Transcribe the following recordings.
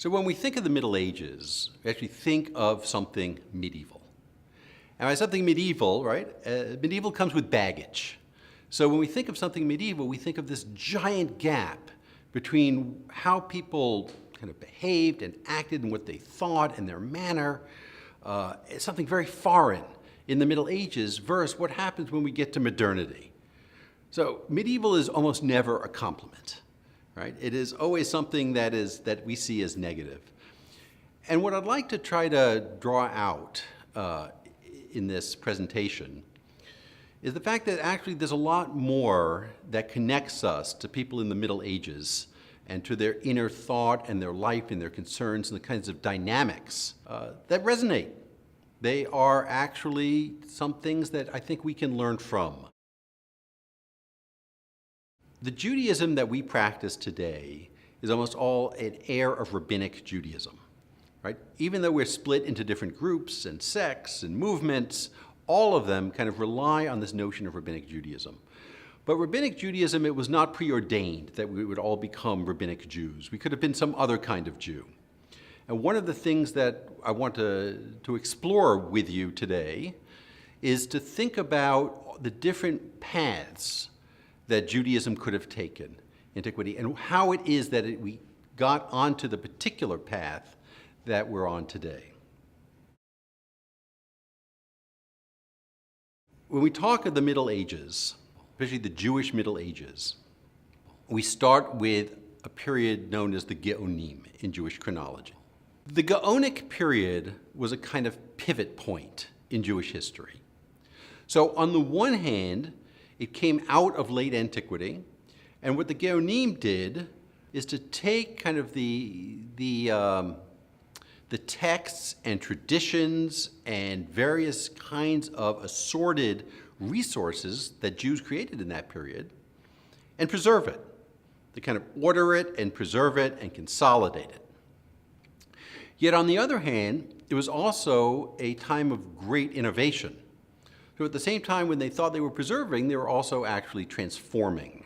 So when we think of the Middle Ages, we actually think of something medieval. And by something medieval, right, medieval comes with baggage. So when we think of something medieval, we think of this giant gap between how people kind of behaved and acted and what they thought and their manner. It's something very foreign in the Middle Ages versus what happens when we get to modernity. So medieval is almost never a compliment, right? It is always something that we see as negative. And what I'd like to try to draw out in this presentation is the fact that actually there's a lot more that connects us to people in the Middle Ages and to their inner thought and their life and their concerns and the kinds of dynamics that resonate. They are actually some things that I think we can learn from. The Judaism that we practice today is almost all an air of rabbinic Judaism, right? Even though we're split into different groups and sects and movements, all of them kind of rely on this notion of rabbinic Judaism. But rabbinic Judaism, it was not preordained that we would all become rabbinic Jews. We could have been some other kind of Jew. And one of the things that I want to explore with you today is to think about the different paths that Judaism could have taken in antiquity and how it is that we got onto the particular path that we're on today. When we talk of the Middle Ages, especially the Jewish Middle Ages, we start with a period known as the Geonim in Jewish chronology. The Geonic period was a kind of pivot point in Jewish history. So on the one hand, it came out of late antiquity, and what the Geonim did is to take kind of the texts and traditions and various kinds of assorted resources that Jews created in that period and preserve it, to kind of order it and preserve it and consolidate it. Yet on the other hand, it was also a time of great innovation. So at the same time when they thought they were preserving, they were also actually transforming.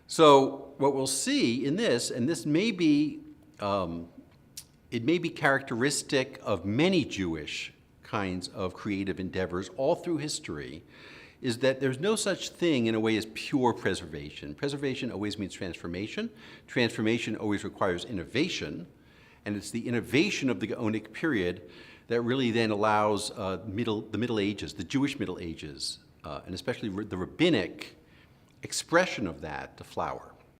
So what we'll see in this, and this may be, it may be characteristic of many Jewish kinds of creative endeavors all through history, is that there's no such thing in a way as pure preservation. Preservation always means transformation. Transformation always requires innovation. And it's the innovation of the Geonic period that really then allows the Middle Ages, the Jewish Middle Ages, and especially the rabbinic expression of that to flower.